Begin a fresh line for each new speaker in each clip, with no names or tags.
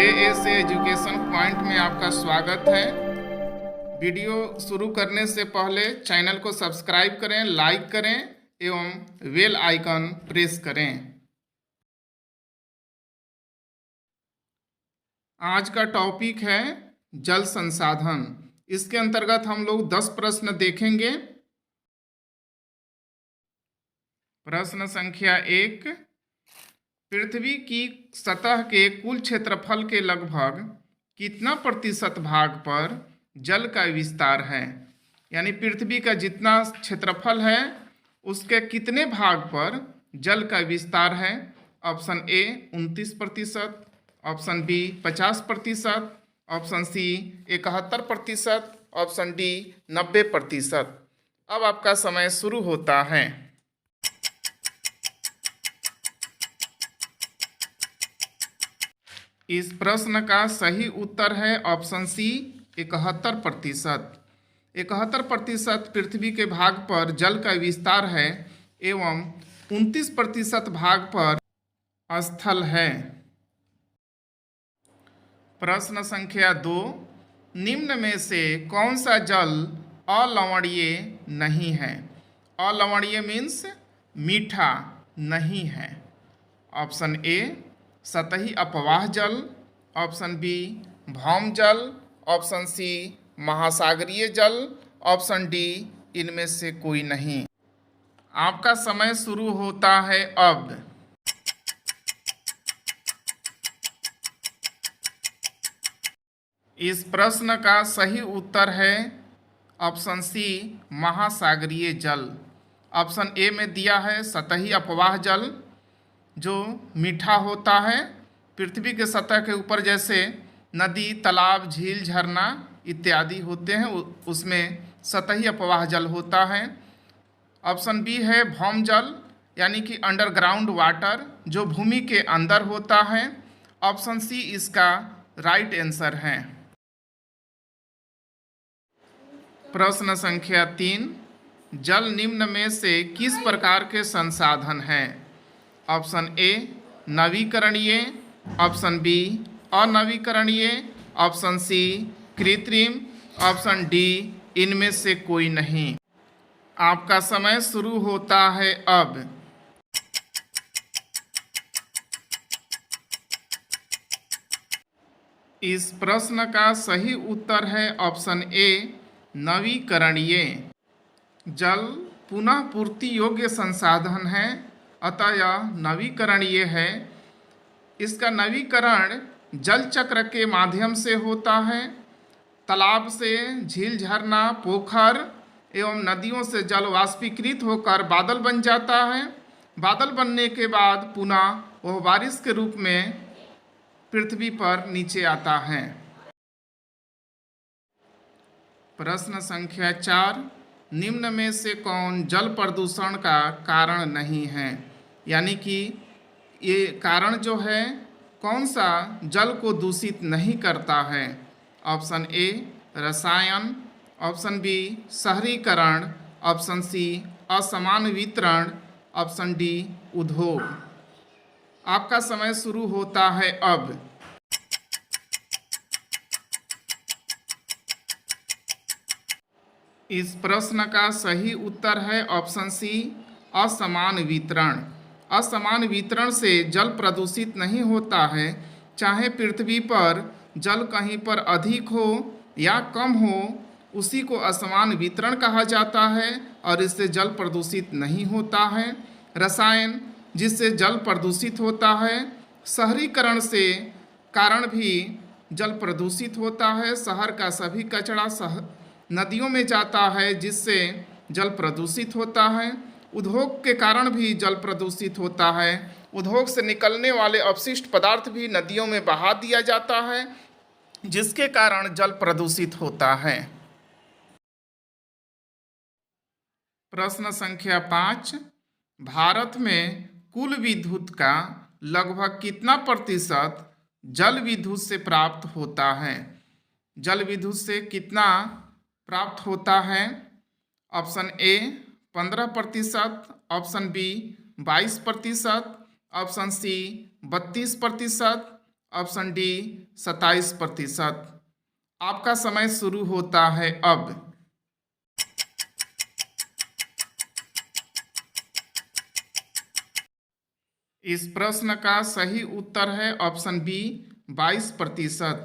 JS education point में आपका स्वागत है। वीडियो शुरू करने से पहले चैनल को सब्सक्राइब करें, लाइक करें एवं बेल आइकन प्रेस करें। आज का टॉपिक है जल संसाधन। इसके अंतर्गत हम लोग 10 प्रश्न देखेंगे। प्रश्न संख्या 1, पृथ्वी की सतह के कुल क्षेत्रफल के लगभग कितना प्रतिशत भाग पर जल का विस्तार है? यानी पृथ्वी का जितना क्षेत्रफल है उसके कितने भाग पर जल का विस्तार है? Option A 29%, option B 50%, option C 71%, option D 90%। अब आपका समय शुरू होता है। इस प्रश्न का सही उत्तर है ऑप्शन सी 71%। 71% पृथ्वी के भाग पर जल का विस्तार है एवं 29% भाग पर स्थल है। प्रश्न संख्या 2, निम्न में से कौन सा जल अलवणीय नहीं है? अलवणीय मीन्स मीठा नहीं है। ऑप्शन ए सतही अपवाह जल, ऑप्शन बी भौम जल, ऑप्शन सी महासागरीय जल, ऑप्शन डी इनमें से कोई नहीं। आपका समय शुरू होता है अब। इस प्रश्न का सही उत्तर है ऑप्शन सी महासागरीय जल। ऑप्शन ए में दिया है सतही अपवाह जल जो मीठा होता है। पृथ्वी के सतह के ऊपर जैसे नदी, तालाब, झील, झरना इत्यादि होते हैं उसमें सतही अपवाह जल होता है। ऑप्शन बी है भौम जल यानी कि अंडरग्राउंड वाटर जो भूमि के अंदर होता है। ऑप्शन सी इसका राइट आंसर है। प्रश्न संख्या 3, जल निम्न में से किस प्रकार के संसाधन हैं? ऑप्शन ए नवीकरणीय, ऑप्शन बी अनवीकरणीय, ऑप्शन सी कृत्रिम, ऑप्शन डी इनमें से कोई नहीं। आपका समय शुरू होता है अब। इस प्रश्न का सही उत्तर है ऑप्शन ए नवीकरणीय। जल पुनः पूर्ति योग्य संसाधन है अतः यह नवीकरणीय है। इसका नवीकरण जल चक्र के माध्यम से होता है। तालाब से, झील, झरना, पोखर एवं नदियों से जल वाष्पीकृत होकर बादल बन जाता है। बादल बनने के बाद पुनः वह बारिश के रूप में पृथ्वी पर नीचे आता है। प्रश्न संख्या 4, निम्न में से कौन जल प्रदूषण का कारण नहीं है? यानी कि ये कारण जो है कौन सा जल को दूषित नहीं करता है? ऑप्शन ए रसायन, ऑप्शन बी शहरीकरण, ऑप्शन सी असमान वितरण, ऑप्शन डी उद्योग। आपका समय शुरू होता है अब। इस प्रश्न का सही उत्तर है ऑप्शन सी असमान वितरण। असमान वितरण से जल प्रदूषित नहीं होता है। चाहे पृथ्वी पर जल कहीं पर अधिक हो या कम हो उसी को असमान वितरण कहा जाता है और इससे जल प्रदूषित नहीं होता है। रसायन जिससे जल प्रदूषित होता है। शहरीकरण से कारण भी जल प्रदूषित होता है। शहर का सभी कचरा नदियों में जाता है जिससे जल प्रदूषित होता है। उद्योग के कारण भी जल प्रदूषित होता है। उद्योग से निकलने वाले अपशिष्ट पदार्थ भी नदियों में बहा दिया जाता है जिसके कारण जल प्रदूषित होता है। प्रश्न संख्या 5, भारत में कुल विद्युत का लगभग कितना प्रतिशत जल विद्युत से प्राप्त होता है? जल विद्युत से कितना प्राप्त होता है? Option A 15%, option B 22%, option C 32%, option D 27%। आपका समय शुरू होता है अब। इस प्रश्न का सही उत्तर है ऑप्शन बी 22%।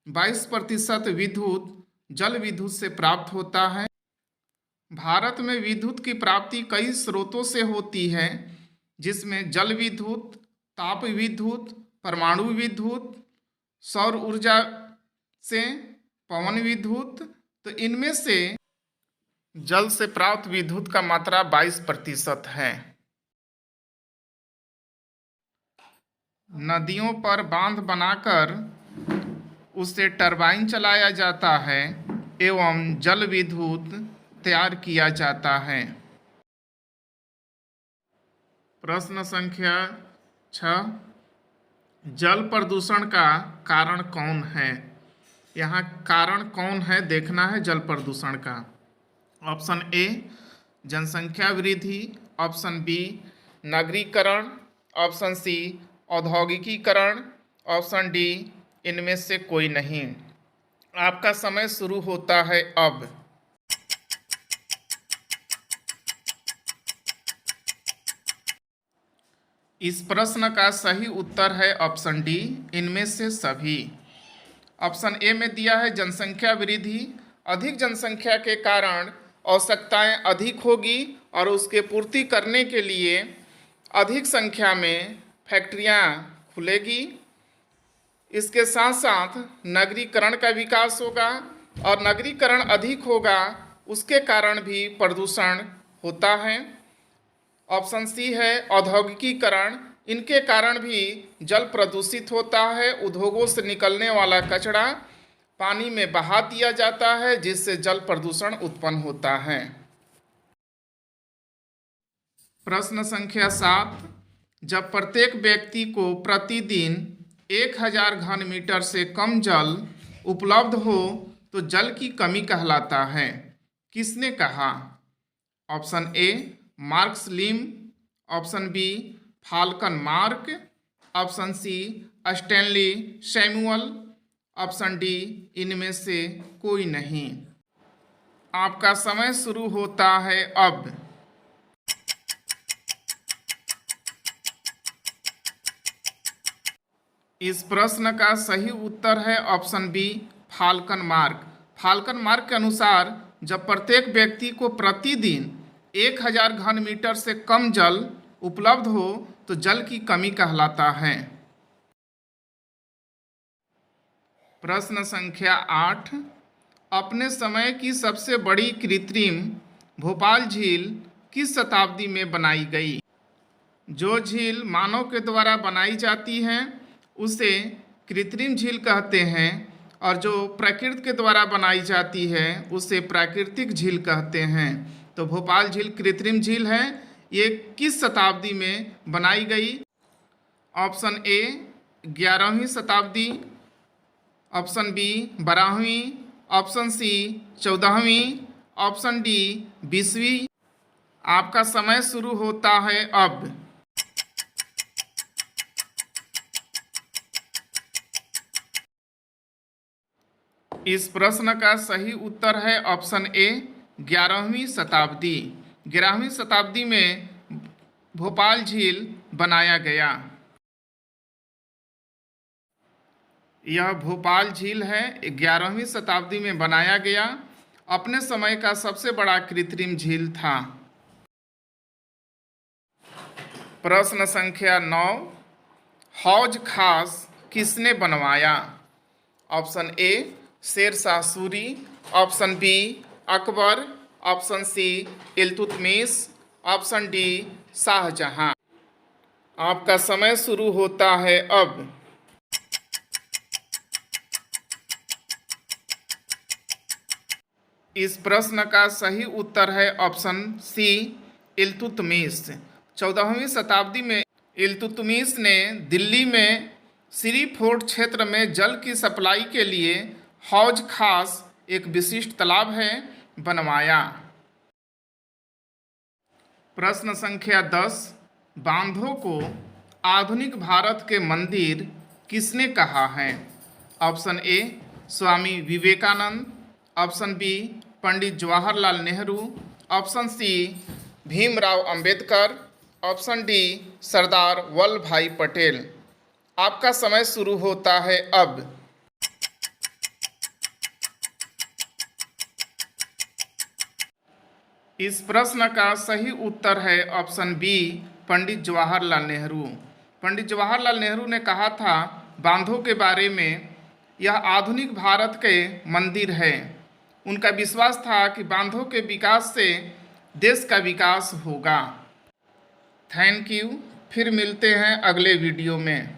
22% विद्युत जल विद्युत से प्राप्त होता है। भारत में विद्युत की प्राप्ति कई स्रोतों से होती है, जिसमें जल विद्युत, ताप विद्युत, परमाणु विद्युत, सौर ऊर्जा से, पवन विद्युत। तो इनमें से जल से प्राप्त विद्युत का मात्रा 22% है। नदियों पर बांध बनाकर उससे टरबाइन चलाया जाता है एवं जल विद्युत तैयार किया जाता है। प्रश्न संख्या 6, जल प्रदूषण का कारण कौन है? यहाँ कारण कौन है देखना है जल प्रदूषण का। ऑप्शन ए जनसंख्या वृद्धि, ऑप्शन बी नगरीकरण, ऑप्शन सी औद्योगिकीकरण, ऑप्शन डी इनमें से कोई नहीं। आपका समय शुरू होता है अब। इस प्रश्न का सही उत्तर है ऑप्शन डी इनमें से सभी। ऑप्शन ए में दिया है जनसंख्या वृद्धि। अधिक जनसंख्या के कारण आवश्यकताएं अधिक होगी और उसके पूर्ति करने के लिए अधिक संख्या में फैक्ट्रियां खुलेगी। इसके साथ साथ नगरीकरण का विकास होगा और नगरीकरण अधिक होगा, उसके कारण भी प्रदूषण होता है। ऑप्शन सी है औद्योगिकीकरण। इनके कारण भी जल प्रदूषित होता है। उद्योगों से निकलने वाला कचरा पानी में बहा दिया जाता है, जिससे जल प्रदूषण उत्पन्न होता है। प्रश्न संख्या 7, जब प्रत्येक व्यक्ति को प्रतिदिन 1000 घन मीटर से कम जल उपलब्ध हो तो जल की कमी कहलाता है। किसने कहा? Option A Marx Lim, option B Falcon Mark, option C Stanley Samuel, option D इनमें से कोई नहीं। आपका समय शुरू होता है अब। इस प्रश्न का सही उत्तर है option B Falcon Mark. Falcon Mark के अनुसार जब प्रत्येक व्यक्ति को प्रतिदिन 1000 घन मीटर से कम जल उपलब्ध हो तो जल की कमी कहलाता है। प्रश्न संख्या 8, अपने समय की सबसे बड़ी कृत्रिम भोपाल झील किस शताब्दी में बनाई गई? जो झील मानव के द्वारा बनाई जाती है उसे कृत्रिम झील कहते हैं और जो प्रकृति के द्वारा बनाई जाती है उसे प्राकृतिक झील कहते हैं। तो भोपाल झील कृत्रिम झील है। ये किस शताब्दी में बनाई गई? ऑप्शन ए 11वीं शताब्दी, ऑप्शन बी 12वीं, ऑप्शन सी 14वीं, ऑप्शन डी 20वीं। आपका समय शुरू होता है अब। इस प्रश्न का सही उत्तर है ऑप्शन ए 11वीं शताब्दी। 11वीं शताब्दी में भोपाल झील बनाया गया। यह भोपाल झील है, 11वीं शताब्दी में बनाया गया। अपने समय का सबसे बड़ा कृत्रिम झील था। प्रश्न संख्या 9, हौज खास किसने बनवाया? Option A Sher Shah Suri, option B Akbar, option C Iltutmish, option D Shah Jahan. आपका समय शुरू होता है अब। इस प्रश्न का सही उत्तर है ऑप्शन सी इल्तुतमिश। 14वीं शताब्दी में इल्तुतमिश ने दिल्ली में श्री फोर्ट क्षेत्र में जल की सप्लाई के लिए हौज खास एक विशिष्ट तालाब है बनवाया। प्रश्न संख्या 10, बांधों को आधुनिक भारत के मंदिर किसने कहा है? Option A Swami Vivekananda, option B Pandit Jawaharlal Nehru, option C Bhimrao Ambedkar, option D Sardar Vallabh Bhai Patel. आपका समय शुरू होता है अब। इस प्रश्न का सही उत्तर है ऑप्शन बी पंडित जवाहरलाल नेहरू। पंडित जवाहरलाल नेहरू ने कहा था बांधों के बारे में, यह आधुनिक भारत के मंदिर है। उनका विश्वास था कि बांधों के विकास से देश का विकास होगा। Thank you. फिर मिलते हैं अगले वीडियो में।